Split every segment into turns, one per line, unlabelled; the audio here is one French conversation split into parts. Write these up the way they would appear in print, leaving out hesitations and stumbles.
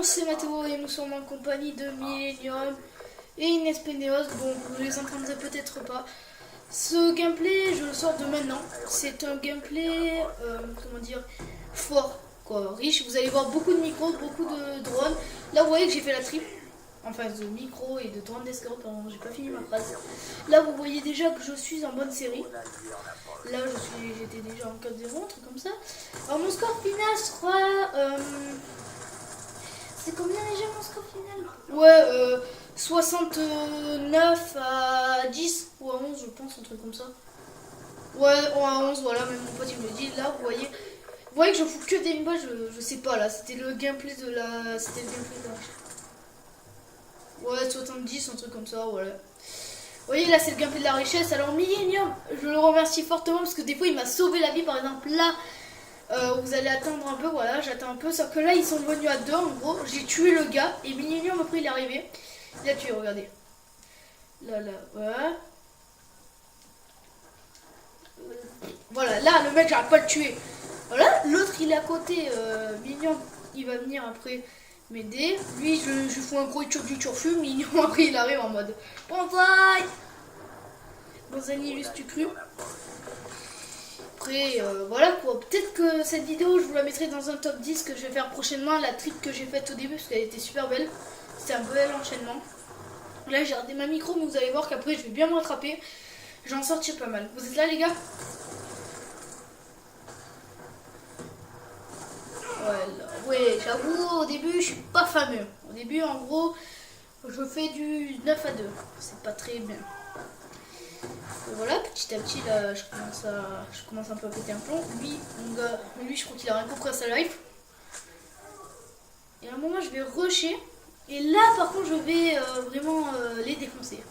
bon, c'est Mathéo et nous sommes en compagnie de Millennium et Inespeneos. Bon, vous les entendrez peut-être pas. Ce gameplay, je le sors de maintenant. C'est un gameplay, comment dire, fort, quoi, riche. Vous allez voir beaucoup de micros, beaucoup de drones. Là, vous voyez que j'ai fait la triple. Enfin, de micro et de drone d'escorte, pardon, j'ai pas fini ma phrase. Là, vous voyez déjà que je suis en bonne série. Là, j'étais déjà en 4-0, un truc comme ça. Alors, mon score final sera... c'est combien déjà mon score final? Ouais, 69 à 10 ou à 11, je pense, un truc comme ça. Ouais, ou à 11, voilà, même mon pote il me le dit. Là, vous voyez que je fous que des images, je sais pas, là, c'était le gameplay de la... C'était le gameplay de la... Ouais, 70, un truc comme ça, voilà. Vous voyez, là, c'est le gameplay de la richesse. Alors, Millennium, je le remercie fortement parce que des fois, il m'a sauvé la vie. Par exemple, là, vous allez attendre un peu, voilà, j'attends un peu. Sauf que là, ils sont venus à deux, en gros. J'ai tué le gars et Millennium, après, il est arrivé. Il a tué, regardez. Là, ouais. Voilà, là, le mec, j'arrive pas à le tuer. Voilà, l'autre, il est à côté. Millennium, il va venir après m'aider. Lui, je fous un gros du turfu. Millennium, après, il arrive en mode bonsaï. Dans un illustre tu cru. Après, voilà quoi. Peut-être que cette vidéo, je vous la mettrai dans un top 10 que je vais faire prochainement. La trick que j'ai faite au début, parce qu'elle était super belle. C'était un bel enchaînement. Là, j'ai raté ma micro, mais vous allez voir qu'après, je vais bien me rattraper. J'en sortir pas mal. Vous êtes là, les gars? Voilà. Ouais, j'avoue, au début, je suis pas fameux. Au début, en gros, je fais du 9 à 2. C'est pas très bien. Et voilà, petit à petit, là, je commence un peu à péter un plomb. Lui, mon gars, lui, je crois qu'il a rien compris à sa life. Et à un moment, je vais rusher. Et là, par contre, je vais vraiment les défoncer.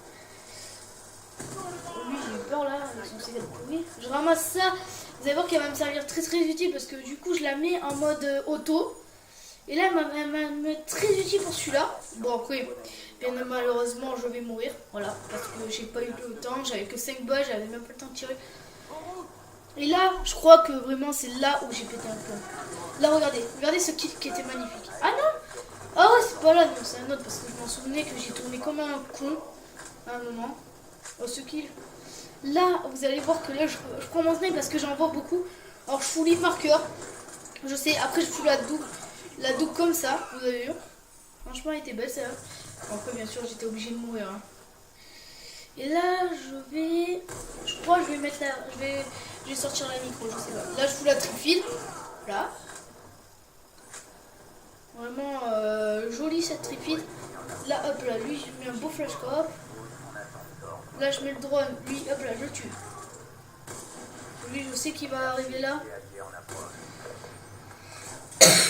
Lui, j'ai eu peur là, avec son cigare pourri. Je ramasse ça. Vous allez voir qu'elle va me servir très très utile parce que du coup, je la mets en mode auto. Et là, elle va me très utile pour celui-là. Bon, après, bien malheureusement, je vais mourir. Voilà, parce que j'ai pas eu le temps. J'avais que 5 balles, j'avais même pas le temps de tirer. Et là, je crois que vraiment, c'est là où j'ai pété un plomb. Là, regardez ce kill qui était magnifique. Ah non! Ah ouais, c'est pas là, non, c'est un autre parce que je m'en souvenais que j'ai tourné comme un con à un moment. Oh, ce kill. Là, vous allez voir que là, je prends mon snipe parce que j'en vois beaucoup. Alors, je fous les marqueurs. Je sais, après, je fous la double. La double comme ça, vous avez vu. Franchement, elle était belle, celle-là. Après, bien sûr, j'étais obligée de mourir. Hein. Et là, je crois que je vais mettre la... Je vais sortir la micro, je sais pas. Là, je fous la trifide. Là. Vraiment jolie cette trifide. Là, hop, là, lui, je mets un beau flashcore. Là, je mets le drone. Lui, hop, là, je le tue. Lui, je sais qu'il va arriver là.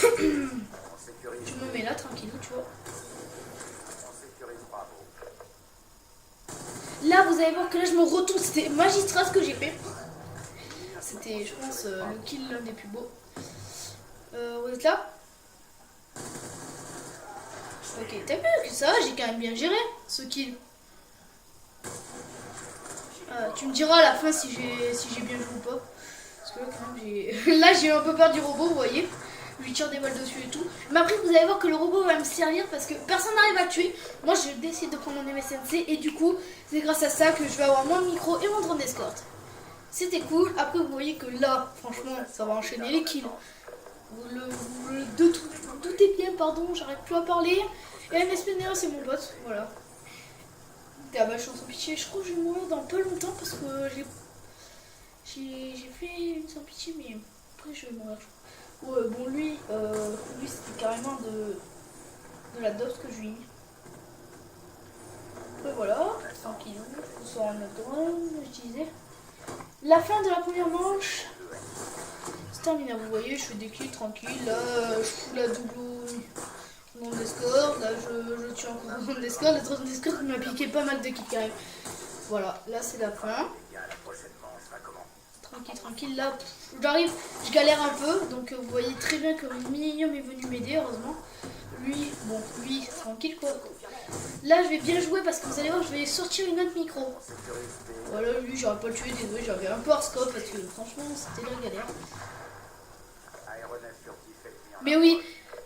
Je me mets là, tranquille, tu vois. Là, vous allez voir que là, je me retourne. C'était magistral ce que j'ai fait. C'était, je pense, le kill l'un des plus beaux. Vous êtes là? Ok, t'as vu que ça va, j'ai quand même bien géré ce kill. Tu me diras à la fin si j'ai bien joué ou pas. Parce que là, quand même, j'ai... là, j'ai eu un peu peur du robot, vous voyez. Je lui tire des balles dessus et tout. Mais après, vous allez voir que le robot va me servir parce que personne n'arrive à le tuer. Moi, je décide de prendre mon MSNC et du coup, c'est grâce à ça que je vais avoir mon micro et mon drone d'escorte. C'était cool. Après, vous voyez que là, franchement, ça va enchaîner les kills. Tout est bien, pardon, j'arrête plus à parler. Et MSPNR, c'est mon pote, voilà. Ah bah, je suis sans pitié. Je crois que je vais mourir dans pas longtemps parce que j'ai fait une sans pitié, mais après, je vais mourir. Ouais, bon, lui c'était carrément de la dose que je lui ai mis. Après, voilà, tranquille, on sort en notre drone, je disais. La fin de la première manche, c'est terminé, vous voyez, je fais des kills tranquille. Là, je fous la double drone d'escorte. Là, je tue encore un drone d'escorte. Le drone d'escorte m'a piqué pas mal de kills quand même. Voilà, là, c'est la fin. Tranquille, là, j'arrive, je galère un peu, donc vous voyez très bien que Millennium est venu m'aider, heureusement. Lui, tranquille quoi. Là, je vais bien jouer parce que vous allez voir, je vais sortir une autre micro. Voilà, lui, j'aurais pas le tué, désolé, j'avais un peu hors scope parce que franchement, c'était la galère. Mais oui,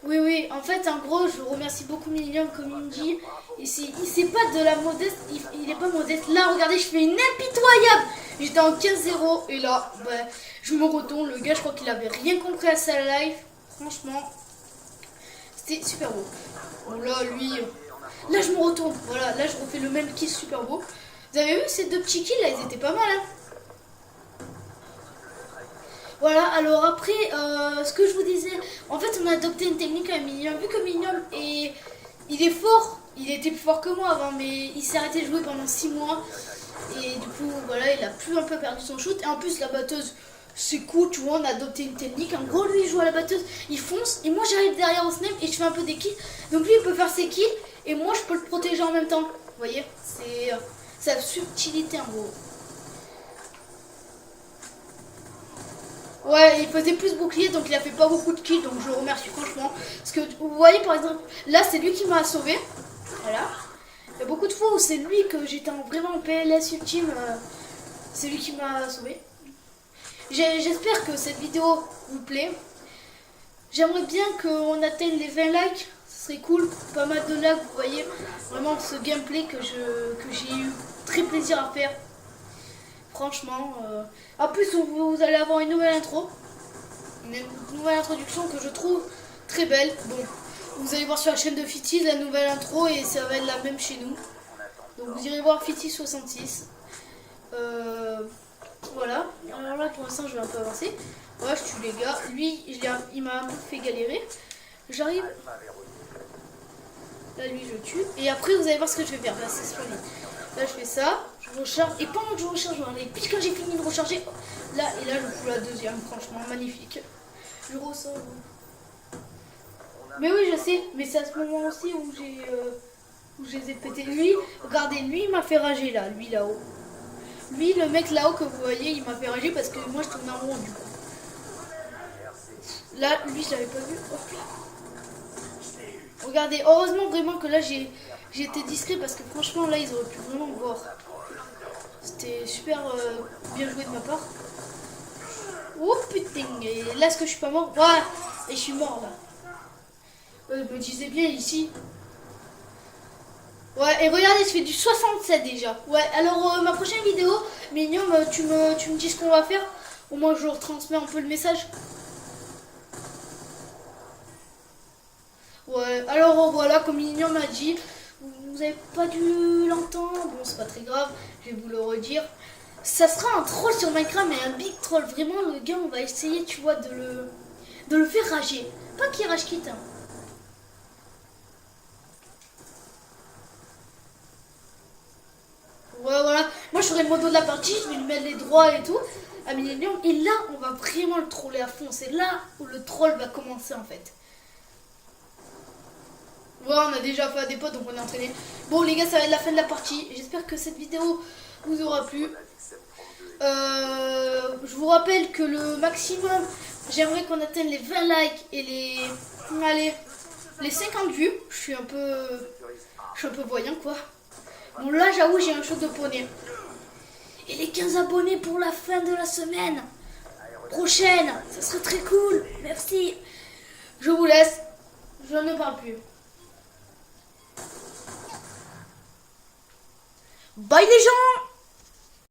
Oui, oui, en fait, en gros, je remercie beaucoup Millennium, comme il me dit. Il sait pas de la modeste, il est pas modeste. Là, regardez, je fais une impitoyable. J'étais en 15-0 et là, bah, je me retourne. Le gars, je crois qu'il avait rien compris à sa life. Franchement, c'était super beau. Bon, là, lui, là, je me retourne. Voilà, là, je refais le même kill super beau. Vous avez vu ces deux petits kills là, ils étaient pas mal, hein. Voilà, alors après, ce que je vous disais, en fait, on a adopté une technique avec Minium. Vu que Minium il est fort, il était plus fort que moi avant, mais il s'est arrêté de jouer pendant 6 mois. Et du coup, voilà, il a plus un peu perdu son shoot. Et en plus, la batteuse, c'est cool, tu vois, on a adopté une technique. En gros, lui, il joue à la batteuse, il fonce, et moi, j'arrive derrière au snap et je fais un peu des kills. Donc lui, il peut faire ses kills, et moi, je peux le protéger en même temps. Vous voyez, c'est sa subtilité en gros. Ouais, il faisait plus bouclier, donc il a fait pas beaucoup de kills, donc je le remercie franchement. Parce que vous voyez, par exemple, là c'est lui qui m'a sauvé. Voilà. Il y a beaucoup de fois où c'est lui que j'étais vraiment en PLS ultime. C'est lui qui m'a sauvé. J'espère que cette vidéo vous plaît. J'aimerais bien qu'on atteigne les 20 likes. Ce serait cool. Pas mal de likes, vous voyez. Vraiment ce gameplay que j'ai eu très plaisir à faire. Franchement, en plus vous allez avoir une nouvelle intro, une nouvelle introduction que je trouve très belle. Bon, vous allez voir sur la chaîne de Fiti la nouvelle intro et ça va être la même chez nous. Donc vous irez voir Fiti66. Voilà. Alors là pour l'instant je vais un peu avancer. Ouais, je tue les gars. Lui, il m'a un peu fait galérer. J'arrive. Là lui je tue. Et après vous allez voir ce que je vais faire. Là c'est splendide. Là je fais ça, je recharge, et pendant que je recharge, puis quand j'ai fini de recharger, là et là je fous la deuxième, franchement magnifique. Je ressors. Mais oui je sais, mais c'est à ce moment aussi où je les ai pété. Lui, regardez, lui il m'a fait rager là, lui là-haut. Lui le mec là-haut que vous voyez, il m'a fait rager parce que moi je tourne en rond du coup. Là, lui je l'avais pas vu. Hop. Regardez, heureusement vraiment que là j'ai été discret parce que franchement là ils auraient pu vraiment me voir. C'était super bien joué de ma part. Oh putain, et là est-ce que je suis pas mort? Ouais, et je suis mort là. Je me disais bien ici. Ouais, et regardez, je fais du 67 déjà. Ouais, alors ma prochaine vidéo, Minium, tu me dis ce qu'on va faire. Au moins je retransmets un peu le message. Ouais, alors voilà, comme Minium m'a dit, vous avez pas dû l'entendre, bon c'est pas très grave, je vais vous le redire. Ça sera un troll sur Minecraft, mais un big troll. Vraiment, le gars, on va essayer, tu vois, de le faire rager. Pas qu'il rage quitte. Hein. Ouais, voilà. Moi, je ferai le modo de la partie, je vais lui mettre les droits et tout, à Millennium. Et là, on va vraiment le troller à fond. C'est là où le troll va commencer, en fait. Ouais, on a déjà fait des potes, donc on est entraîné. Bon, les gars, ça va être la fin de la partie. J'espère que cette vidéo vous aura plu. Je vous rappelle que le maximum, j'aimerais qu'on atteigne les 20 likes et les 50 vues. Je suis un peu voyant quoi. Bon là j'avoue j'ai un show de poney. Et les 15 abonnés pour la fin de la semaine prochaine, ça serait très cool. Merci. Je vous laisse. Je ne parle plus. Bye les gens.